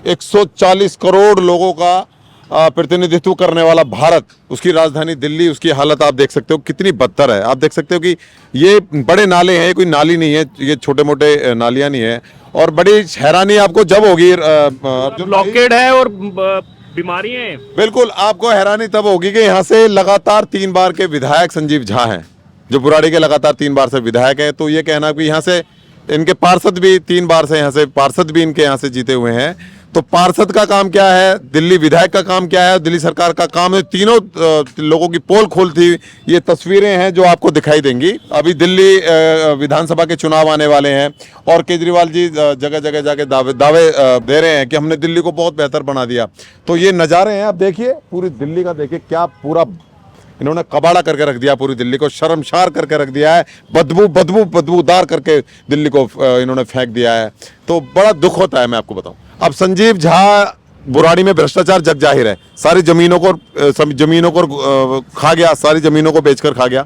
140 करोड़ लोगों का प्रतिनिधित्व करने वाला भारत, उसकी राजधानी दिल्ली, उसकी हालत आप देख सकते हो कितनी बदतर है। आप देख सकते हो कि ये बड़े नाले हैं, कोई नाली नहीं है, ये छोटे मोटे नालियां नहीं है। और बड़ी हैरानी आपको जब होगी जो ब्लॉकेड है और बीमारियां हैं। बिल्कुल आपको हैरानी तब होगी कि यहाँ से लगातार 3 बार के विधायक संजीव झा हैं, जो बुराड़ी के लगातार 3 बार से विधायक हैं। तो ये कहना कि यहाँ से इनके पार्षद भी 3 बार से यहाँ से पार्षद भी इनके यहाँ से जीते हुए हैं। तो पार्षद का काम क्या है, दिल्ली विधायक का काम क्या है, दिल्ली सरकार का काम है, तीनों लोगों की पोल खोल थी। ये तस्वीरें हैं जो आपको दिखाई देंगी। अभी दिल्ली विधानसभा के चुनाव आने वाले हैं और केजरीवाल जी जगह जगह जाके दावे दे रहे हैं कि हमने दिल्ली को बहुत बेहतर बना दिया। तो ये नज़ारे हैं, आप देखिए पूरी दिल्ली का, देखिए क्या पूरा इन्होंने कबाड़ा करके रख दिया, पूरी दिल्ली को शर्मसार करके रख दिया है, बदबूदार करके दिल्ली को इन्होंने फेंक दिया है। तो बड़ा दुख होता है, मैं आपको बताऊं। अब संजीव झा बुराड़ी में भ्रष्टाचार जग जाहिर है, सारी जमीनों को खा गया, सारी जमीनों को बेचकर खा गया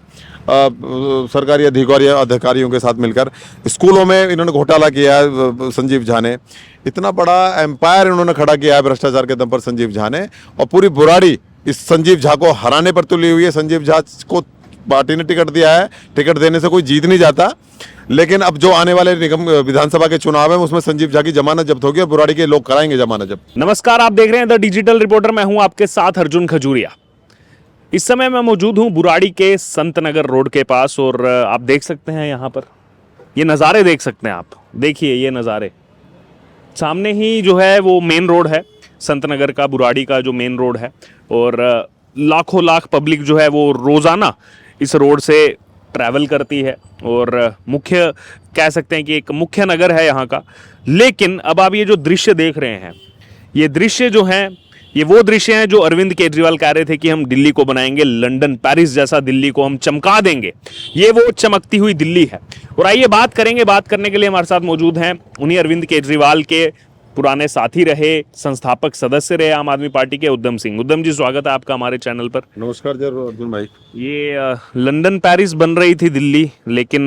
सरकारी अधिकारियों के साथ मिलकर। स्कूलों में इन्होंने घोटाला किया है संजीव झा ने, इतना बड़ा एम्पायर इन्होंने खड़ा किया है भ्रष्टाचार के दम पर संजीव झा ने। और पूरी बुराड़ी इस संजीव झा को हराने पर तुली हुई है। संजीव झा को पार्टी ने टिकट दिया है, टिकट देने से कोई जीत नहीं जाता। लेकिन अब जो आने वाले निगम विधानसभा के चुनाव है उसमें संजीव झा की जमानत जब्त होगी और बुराड़ी के लोग कराएंगे जमानत जब्त। नमस्कार, आप देख रहे हैं द डिजिटल रिपोर्टर। मैं हूं आपके साथ अर्जुन खजूरिया। इस समय मैं मौजूद हूं बुराड़ी के संत नगर रोड के पास और आप देख सकते हैं यहाँ पर ये नज़ारे देख सकते हैं। आप देखिए ये नज़ारे, सामने ही जो है वो मेन रोड है, संत नगर का बुराड़ी का जो मेन रोड है। और लाखों लाख पब्लिक जो है वो रोज़ाना इस रोड से ट्रैवल करती है और मुख्य कह सकते हैं कि एक मुख्य नगर है यहाँ का। लेकिन अब आप ये जो दृश्य देख रहे हैं, ये दृश्य जो हैं ये वो दृश्य हैं जो अरविंद केजरीवाल कह रहे थे कि हम दिल्ली को बनाएंगे लंदन पेरिस जैसा, दिल्ली को हम चमका देंगे। ये वो चमकती हुई दिल्ली है। और आइए बात करेंगे, बात करने के लिए हमारे साथ मौजूद हैं उन्हीं अरविंद केजरीवाल के पुराने साथी रहे, संस्थापक सदस्य रहे आम आदमी पार्टी के, उद्यम सिंह। उद्यम जी, स्वागत है आपका हमारे चैनल पर। नमस्कार जरूर अर्जुन भाई। ये लंदन पेरिस बन रही थी दिल्ली, लेकिन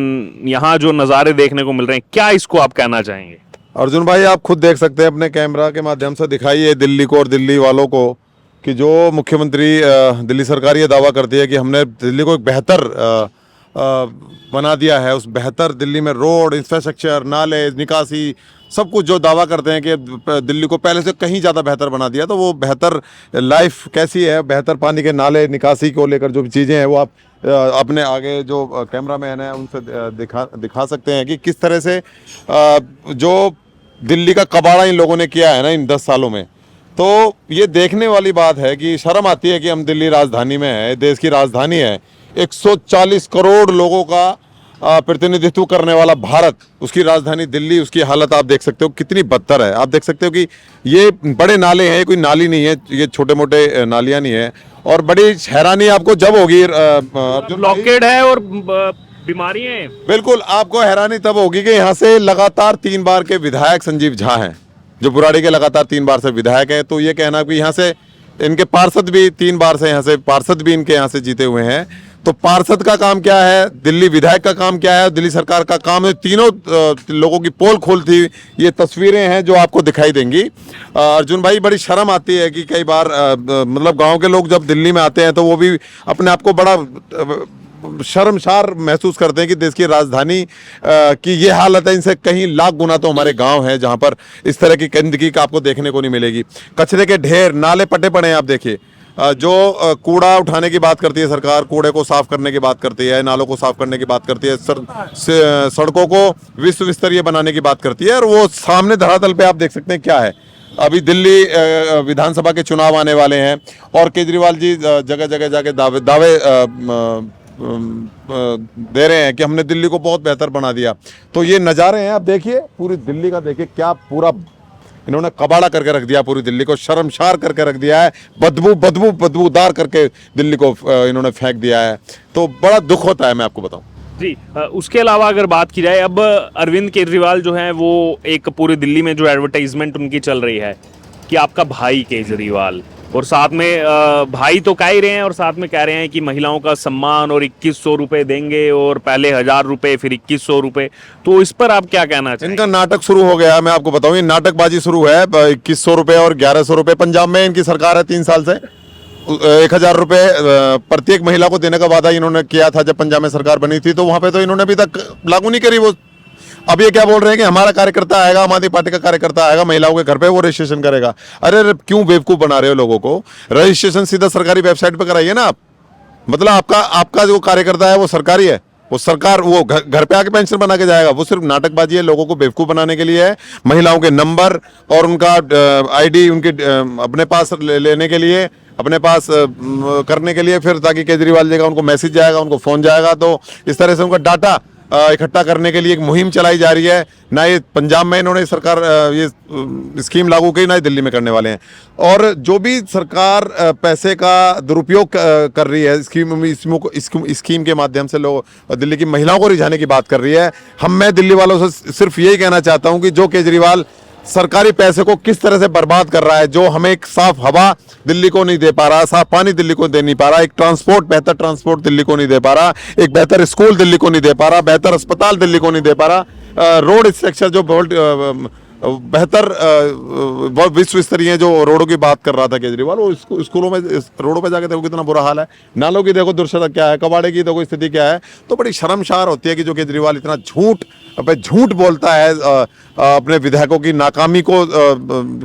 यहाँ जो नज़ारे देखने को मिल रहे हैं, क्या इसको आप कहना चाहेंगे? अर्जुन भाई आप खुद देख सकते हैं, अपने कैमरा के माध्यम से दिखाइए दिल्ली को और दिल्ली वालों को कि जो मुख्यमंत्री दिल्ली सरकार ये दावा करती है कि हमने दिल्ली को एक बेहतर बना दिया है। उस बेहतर दिल्ली में रोड, इंफ्रास्ट्रक्चर, नाले, निकासी, सब कुछ जो दावा करते हैं कि दिल्ली को पहले से कहीं ज़्यादा बेहतर बना दिया। तो वो बेहतर लाइफ कैसी है, बेहतर पानी के नाले, निकासी को लेकर जो चीज़ें हैं वो आप अपने आगे जो कैमरा मैन है उनसे दिखा सकते हैं कि किस तरह से जो दिल्ली का कबाड़ा इन लोगों ने किया है ना इन 10 सालों में। तो ये देखने वाली बात है कि शर्म आती है कि हम दिल्ली राजधानी में है, देश की राजधानी है। 140 करोड़ लोगों का प्रतिनिधित्व करने वाला भारत, उसकी राजधानी दिल्ली, उसकी हालत आप देख सकते हो कितनी बदतर है। आप देख सकते हो कि ये बड़े नाले हैं, कोई नाली नहीं है, ये छोटे मोटे नालियां नहीं है। और बड़ी हैरानी आपको जब होगी ब्लॉकेड है और बीमारियां हैं। बिल्कुल आपको हैरानी तब होगी कि यहाँ से लगातार 3 बार के विधायक संजीव झा हैं, जो बुराड़ी के लगातार 3 बार से विधायक हैं। तो ये कहना कि यहाँ से इनके पार्षद भी 3 बार से यहाँ से पार्षद भी इनके यहाँ से जीते हुए हैं। तो पार्षद का काम क्या है, दिल्ली विधायक का काम क्या है, दिल्ली सरकार का काम है, तीनों लोगों की पोल खोल थी। ये तस्वीरें हैं जो आपको दिखाई देंगी। अर्जुन भाई बड़ी शर्म आती है कि कई बार मतलब गांव के लोग जब दिल्ली में आते हैं तो वो भी अपने आप को बड़ा शर्मसार महसूस करते हैं कि देश की राजधानी की ये हालत है। इनसे कहीं लाख गुना तो हमारे गांव हैं जहां पर इस तरह की गंदगी का आपको देखने को नहीं मिलेगी। कचरे के ढेर, नाले पटे पड़े हैं। आप देखिए जो कूड़ा उठाने की बात करती है सरकार, कूड़े को साफ करने की बात करती है, नालों को साफ करने की बात करती है, सड़कों को विश्व स्तरीय बनाने की बात करती है। और वो सामने धरातल पे आप देख सकते हैं क्या है। अभी दिल्ली विधानसभा के चुनाव आने वाले हैं और केजरीवाल जी जगह जगह जाके दावे दे रहे हैं कि हमने दिल्ली को बहुत बेहतर बना दिया। तो ये नज़ारे हैं, आप देखिए पूरी दिल्ली का, देखिए क्या पूरा इन्होंने कबाड़ा करके रख दिया, पूरी दिल्ली को शर्मसार करके रख दिया है, बदबूदार करके दिल्ली को इन्होंने फेंक दिया है। तो बड़ा दुख होता है, मैं आपको बताऊं जी। उसके अलावा अगर बात की जाए, अब अरविंद केजरीवाल जो है वो एक पूरी दिल्ली में जो एडवर्टाइजमेंट उनकी चल रही है कि आपका भाई केजरीवाल, और साथ में भाई तो कह ही रहे हैं और साथ में कह रहे हैं कि महिलाओं का सम्मान और 2100 रुपए देंगे और पहले 1000 रुपए फिर 2100 रुपए। तो इस पर आप क्या कहना चाहेंगे? इनका नाटक शुरू हो गया। मैं आपको बताऊं, ये नाटकबाजी शुरू है। 2100 रुपए और 1100 रुपए पंजाब में इनकी सरकार है 3 साल से। 1000 रुपए प्रत्येक महिला को देने का वादा इन्होंने किया था जब पंजाब में सरकार बनी थी, तो वहां पे तो इन्होंने अभी तक लागू नहीं करी वो। अब ये क्या बोल रहे हैं कि हमारा कार्यकर्ता आएगा, आम आदमी पार्टी का कार्यकर्ता आएगा महिलाओं के घर पे, वो रजिस्ट्रेशन करेगा। अरे क्यों बेवकूफ बना रहे हो लोगों को? रजिस्ट्रेशन सीधा सरकारी वेबसाइट पे कराइए ना आप। मतलब आपका जो कार्यकर्ता है वो सरकारी है, वो सरकार वो घर पे आके पेंशन बना के जाएगा। वो सिर्फ नाटकबाजी है, लोगों को बेवकूफ बनाने के लिए है। महिलाओं के नंबर और उनका आईडी उनके अपने पास लेने के लिए, अपने पास करने के लिए, फिर ताकि केजरीवाल जी का उनको मैसेज जाएगा, उनको फोन जाएगा, तो इस तरह से उनका डाटा इकट्ठा करने के लिए एक मुहिम चलाई जा रही है। ना ये पंजाब में इन्होंने सरकार ये स्कीम लागू की, ना ही दिल्ली में करने वाले हैं। और जो भी सरकार पैसे का दुरुपयोग कर रही है स्कीम के माध्यम से लोग दिल्ली की महिलाओं को रिझाने की बात कर रही है। मैं दिल्ली वालों से सिर्फ यही कहना चाहता हूं कि जो केजरीवाल सरकारी पैसे को किस तरह से बर्बाद कर रहा है, जो हमें एक साफ हवा दिल्ली को नहीं दे पा रहा, साफ पानी दिल्ली को दे नहीं पा रहा, एक बेहतर ट्रांसपोर्ट दिल्ली को नहीं दे पा रहा, एक बेहतर स्कूल दिल्ली को नहीं दे पा रहा, बेहतर अस्पताल दिल्ली को नहीं दे पा रहा, रोड स्ट्रक्चर जो बहुत बेहतर विश्व स्तरीय जो रोडों की बात कर रहा था केजरीवाल, वो स्कूलों में रोडों पे जाके देखो कितना बुरा हाल है, नालों की देखो दुर्दशा क्या है, कबाड़े की देखो स्थिति क्या है। तो बड़ी शर्मसार होती है कि जो केजरीवाल इतना झूठ बोलता है, अपने विधायकों की नाकामी को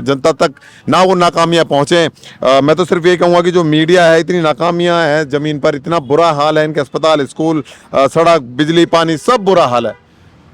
जनता तक ना वो नाकामियां पहुंचे। मैं तो सिर्फ ये कहूँगा कि जो मीडिया है, इतनी नाकामियां हैं जमीन पर, इतना बुरा हाल है, इनके अस्पताल, स्कूल, सड़क, बिजली, पानी सब बुरा हाल है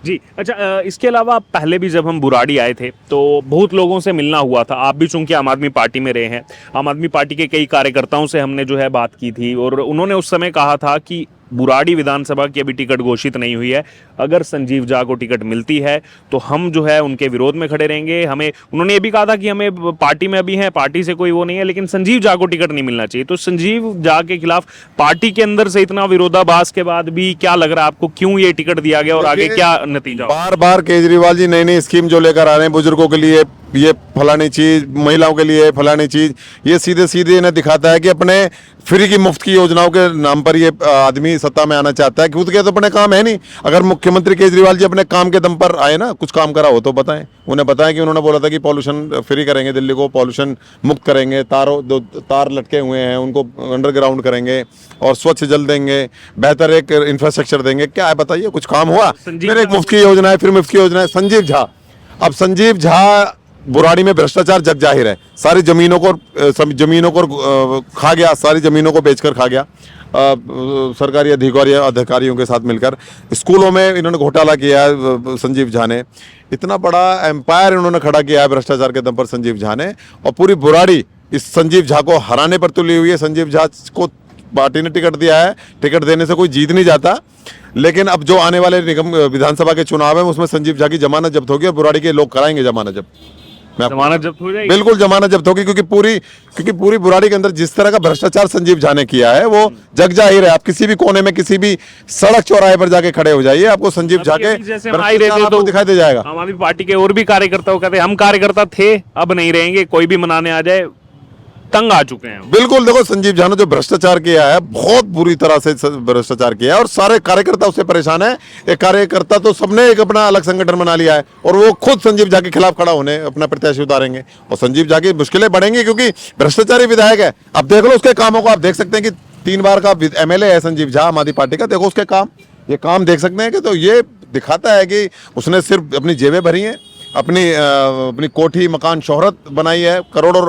जी। अच्छा, इसके अलावा पहले भी जब हम बुराड़ी आए थे तो बहुत लोगों से मिलना हुआ था। आप भी चूंकि आम आदमी पार्टी में रहे हैं, आम आदमी पार्टी के कई कार्यकर्ताओं से हमने जो है बात की थी और उन्होंने उस समय कहा था कि बुराड़ी विधानसभा की अभी टिकट घोषित नहीं हुई है, अगर संजीव झा को टिकट मिलती है तो हम जो है उनके विरोध में खड़े रहेंगे। हमें उन्होंने ये भी कहा था कि हमें पार्टी में अभी है, पार्टी से कोई वो नहीं है, लेकिन संजीव झा को टिकट नहीं मिलना चाहिए। तो संजीव झा के खिलाफ पार्टी के अंदर से इतना विरोधाभास के बाद भी क्या लग रहा है आपको, क्यों ये टिकट दिया गया और आगे क्या नतीजा? बार बार केजरीवाल जी नई नई स्कीम जो लेकर आ रहे हैं, बुजुर्गों के लिए ये फलानी चीज, महिलाओं के लिए फलानी चीज, ये सीधे सीधे इन्हें दिखाता है कि अपने फ्री की मुफ्त की योजनाओं के नाम पर ये आदमी सत्ता में आना चाहता है। खुद के तो अपने काम है नहीं। अगर मुख्यमंत्री केजरीवाल जी अपने काम के दम पर आए ना, कुछ काम करा हो तो बताएं, उन्हें बताएं कि उन्होंने बोला था कि पॉल्यूशन फ्री करेंगे, दिल्ली को पॉल्यूशन मुक्त करेंगे, तार लटके हुए हैं उनको अंडरग्राउंड करेंगे और स्वच्छ जल देंगे, बेहतर एक इंफ्रास्ट्रक्चर देंगे। क्या है बताइए, कुछ काम हुआ? फिर एक मुफ्त की योजना है, फिर मुफ्त की योजना है। संजीव झा, अब संजीव झा बुराड़ी में भ्रष्टाचार जग जाहिर है, सारी जमीनों को खा गया, सारी जमीनों को बेचकर खा गया सरकारी अधिकारियों के साथ मिलकर। स्कूलों में इन्होंने घोटाला किया है संजीव झा ने, इतना बड़ा एम्पायर इन्होंने खड़ा किया है भ्रष्टाचार के दम पर संजीव झा ने, और पूरी बुराड़ी इस संजीव झा को हराने पर तुली हुई है। संजीव झा को पार्टी ने टिकट दिया है, टिकट देने से कोई जीत नहीं जाता, लेकिन अब जो आने वाले निगम विधानसभा के चुनाव है उसमें संजीव झा की जमानत जब्त होगी और बुराड़ी के लोग कराएंगे जमानत जब्त। जमानत जब्त हो जाएगी? बिल्कुल जमानत जब्त होगी, क्योंकि पूरी बुराड़ी के अंदर जिस तरह का भ्रष्टाचार संजीव झा ने किया है वो जग जाहिर है। आप किसी भी कोने में, किसी भी सड़क चौराहे पर जाके खड़े हो जाइए, आपको संजीव झा के तो दिखाई दे जाएगा। आम आदमी पार्टी के और भी कार्यकर्ता कहते हम कार्यकर्ता थे, अब नहीं रहेंगे, कोई भी मनाने आ जाए, तंग आ चुके हैं। बिल्कुल, देखो संजीव झा ने जो भ्रष्टाचार किया है, बहुत बुरी तरह से भ्रष्टाचार किया है और सारे कार्यकर्ता उससे परेशान है। एक कार्यकर्ता तो सबने एक अपना अलग संगठन बना लिया है और वो खुद संजीव झा के खिलाफ खड़ा होने अपना प्रत्याशी उतारेंगे और संजीव झा की मुश्किलें बढ़ेंगी क्योंकि भ्रष्टाचारी विधायक है। अब देख लो उसके कामों को, आप देख सकते हैं कि 3 बार का MLA है संजीव झा आम आदमी पार्टी का। देखो उसके काम, ये काम देख सकते हैं कि तो ये दिखाता है कि उसने सिर्फ अपनी जेबें भरी हैं, अपनी कोठी, मकान, शोहरत बनाई है, करोड़ों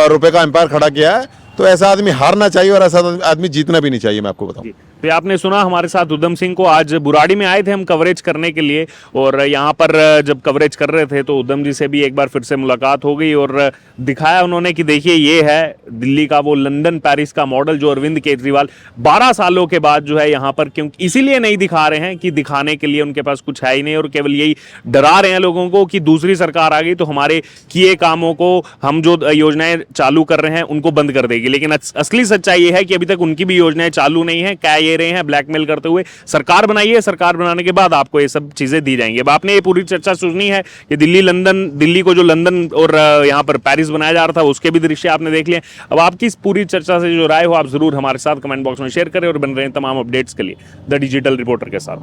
रुपए का एम्पायर खड़ा किया है। तो ऐसा आदमी हारना चाहिए और ऐसा आदमी जीतना भी नहीं चाहिए, मैं आपको बताऊं। तो आपने सुना हमारे साथ उधम सिंह को, आज बुराड़ी में आए थे हम कवरेज करने के लिए और यहाँ पर जब कवरेज कर रहे थे तो उधम जी से भी एक बार फिर से मुलाकात हो गई और दिखाया उन्होंने कि देखिए ये है दिल्ली का वो लंदन पेरिस का मॉडल जो अरविंद केजरीवाल 12 सालों के बाद जो है यहाँ पर, क्योंकि इसीलिए नहीं दिखा रहे हैं कि दिखाने के लिए उनके पास कुछ है ही नहीं और केवल यही डरा रहे हैं लोगों को कि दूसरी सरकार आ गई तो हमारे किए कामों को, हम जो योजनाएं चालू कर रहे हैं उनको बंद कर देगी। मिलेगी, लेकिन असली सच्चाई ये है कि अभी तक उनकी भी योजनाएं चालू नहीं है, कह ये रहे हैं ब्लैकमेल करते हुए सरकार बनाइए, सरकार बनाने के बाद आपको ये सब चीजें दी जाएंगी। अब आपने ये पूरी चर्चा सुनी है कि दिल्ली को जो लंदन और यहाँ पर पेरिस बनाया जा रहा था उसके भी दृश्य आपने देख लिए। अब आपकी इस पूरी चर्चा से जो राय हो आप जरूर हमारे साथ कमेंट बॉक्स में शेयर करें और बन रहे हैं तमाम अपडेट्स के लिए द डिजिटल रिपोर्टर के साथ।